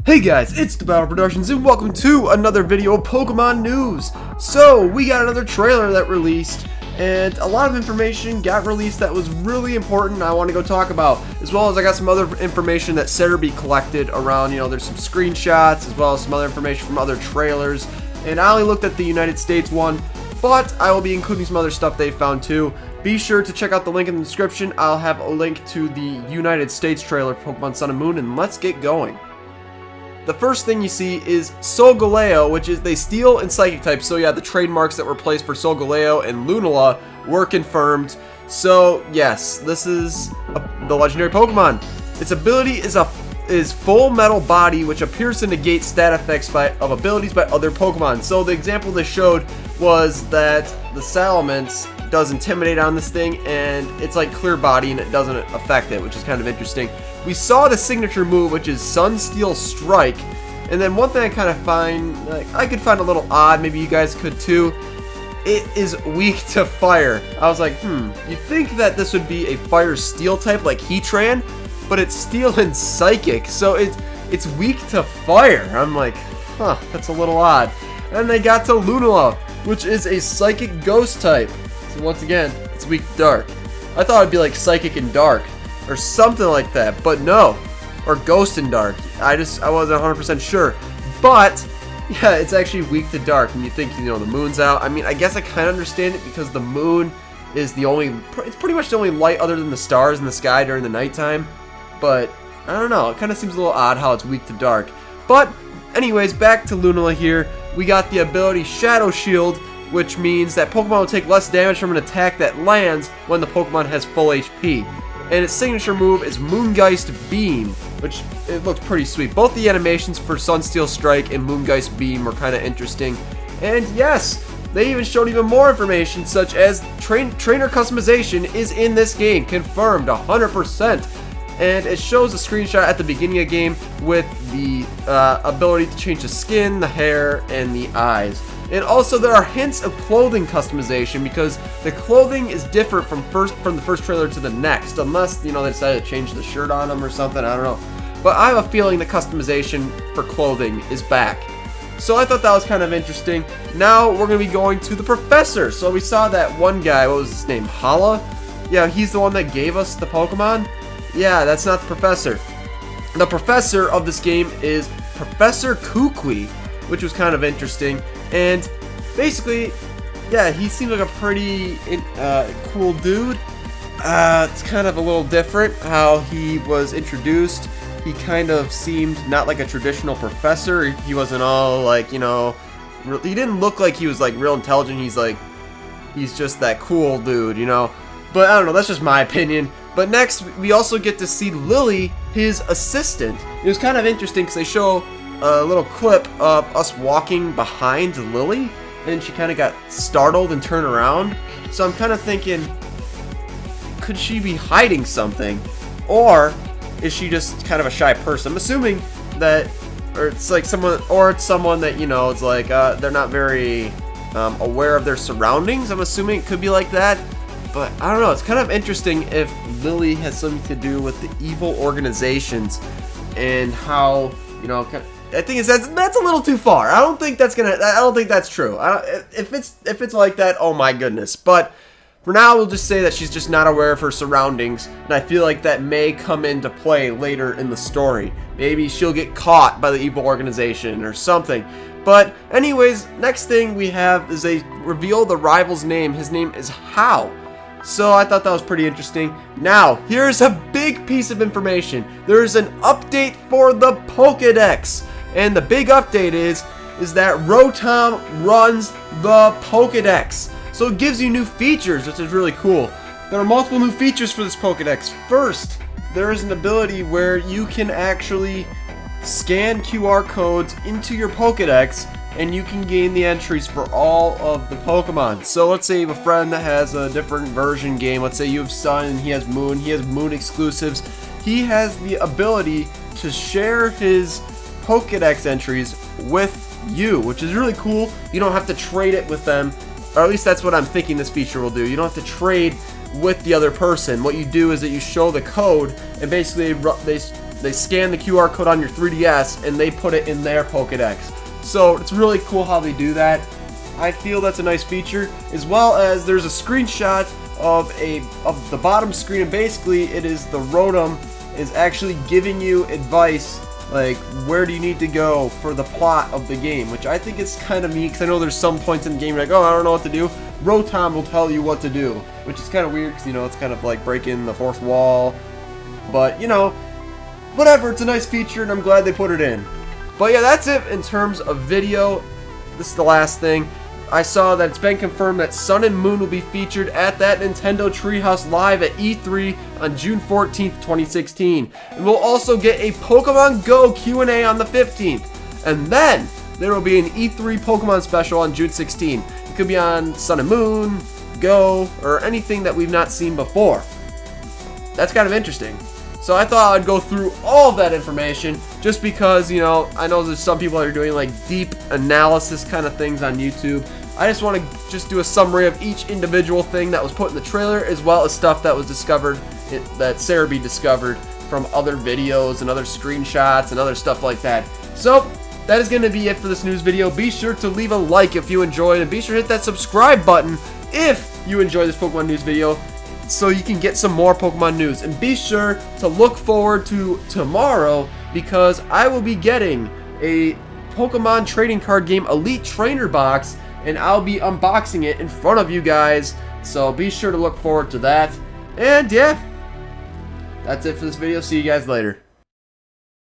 Hey guys, it's TheBattleProductions and welcome to another video of Pokemon news. So, we got another trailer that released and a lot of information got released that was really important I want to go talk about. As well as I got some other information that Cerebi collected around, there's some screenshots as well as some other information from other trailers. And I only looked at the United States one, but I will be including some other stuff they found too. Be sure to check out the link in the description. I'll have a link to the United States trailer for Pokemon Sun and Moon, and let's get going. The first thing you see is Solgaleo, which is they Steel and Psychic types. So yeah, the trademarks that were placed for Solgaleo and Lunala were confirmed. So yes, this is the legendary Pokemon. Its ability is full metal body, which appears to negate stat effects of abilities by other Pokemon. So the example they showed was that the Salamence does Intimidate on this thing, and it's like clear body and it doesn't affect it, which is kind of interesting. We saw the signature move, which is Sunsteel Strike, and then one thing I kind of find, I could find a little odd, maybe you guys could too, it is weak to fire. I was like, you'd think that this would be a fire steel type like Heatran, but it's steel and psychic, so it's weak to fire. I'm like, that's a little odd. And they got to Lunala, which is a psychic ghost type. So once again, it's weak to dark. I thought it'd be like psychic and dark or something like that, but no. Or ghost and dark. I wasn't 100% sure. But yeah, it's actually weak to dark. And you think, the moon's out. I mean, I guess I kind of understand it because the moon is it's pretty much the only light other than the stars in the sky during the nighttime. But I don't know, it kind of seems a little odd how it's weak to dark. But anyways, back to Lunala here. We got the ability Shadow Shield, which means that Pokemon will take less damage from an attack that lands when the Pokemon has full HP. And its signature move is Moongeist Beam, which it looks pretty sweet. Both the animations for Sunsteel Strike and Moongeist Beam were kind of interesting. And yes, they even showed even more information, such as trainer customization is in this game, confirmed 100%. And it shows a screenshot at the beginning of the game with the ability to change the skin, the hair, and the eyes. And also there are hints of clothing customization because the clothing is different from the first trailer to the next, unless they decided to change the shirt on them or something. I don't know. But I have a feeling the customization for clothing is back. So I thought that was kind of interesting. Now we're going to be going to the professor. So we saw that one guy, what was his name? Hala? Yeah, he's the one that gave us the Pokemon. Yeah, that's not the professor. The professor of this game is Professor Kukui, which was kind of interesting. And basically, yeah, he seemed like a pretty cool dude. It's kind of a little different how he was introduced. He kind of seemed not like a traditional professor. He wasn't all like, he didn't look like he was like real intelligent. He's just that cool dude, But I don't know, that's just my opinion. But next, we also get to see Lillie, his assistant. It was kind of interesting because they show a little clip of us walking behind Lillie, and she kind of got startled and turned around. So I'm kind of thinking, could she be hiding something? Or is she just kind of a shy person? I'm assuming that, it's someone that, it's like they're not very aware of their surroundings. I'm assuming it could be like that. But I don't know, it's kind of interesting if Lillie has something to do with the evil organizations and how, I think that's a little too far. I don't think that's true. If it's like that, oh my goodness. But for now, we'll just say that she's just not aware of her surroundings, and I feel like that may come into play later in the story. Maybe she'll get caught by the evil organization or something. But anyways, next thing we have is they reveal the rival's name. His name is How. So I thought that was pretty interesting. Now, here's a big piece of information. There's an update for the Pokédex. And the big update is that Rotom runs the Pokédex. So it gives you new features, which is really cool. There are multiple new features for this Pokédex. First, there is an ability where you can actually scan QR codes into your Pokédex and you can gain the entries for all of the Pokemon. So let's say you have a friend that has a different version game. Let's say you have Sun and he has Moon exclusives. He has the ability to share his Pokédex entries with you, which is really cool. You don't have to trade it with them, or at least that's what I'm thinking this feature will do. You don't have to trade with the other person. What you do is that you show the code, and basically they they scan the QR code on your 3DS and they put it in their Pokédex. So it's really cool how they do that. I feel that's a nice feature, as well as there's a screenshot of the bottom screen, and basically it is the Rotom is actually giving you advice, like where do you need to go for the plot of the game, which I think is kind of neat, because I know there's some points in the game you're like, oh, I don't know what to do. Rotom will tell you what to do, which is kind of weird, because, you know, it's kind of like breaking the fourth wall, but, you know, whatever, it's a nice feature, and I'm glad they put it in. But yeah, that's it in terms of video. This is the last thing. I saw that it's been confirmed that Sun and Moon will be featured at that Nintendo Treehouse Live at E3 on June 14th, 2016. And we'll also get a Pokemon Go Q&A on the 15th. And then there will be an E3 Pokemon special on June 16th. It could be on Sun and Moon, Go, or anything that we've not seen before. That's kind of interesting. So I thought I'd go through all of that information just because, you know, I know there's some people that are doing like deep analysis kind of things on YouTube. I just want to just do a summary of each individual thing that was put in the trailer, as well as stuff that was discovered, that Cerebi discovered from other videos and other screenshots and other stuff like that. So that is going to be it for this news video. Be sure to leave a like if you enjoyed, and be sure to hit that subscribe button if you enjoy this Pokemon news video, so you can get some more Pokemon news. And be sure to look forward to tomorrow, because I will be getting a Pokemon trading card game Elite Trainer box, and I'll be unboxing it in front of you guys. So be sure to look forward to that. And yeah, that's it for this video. See you guys later.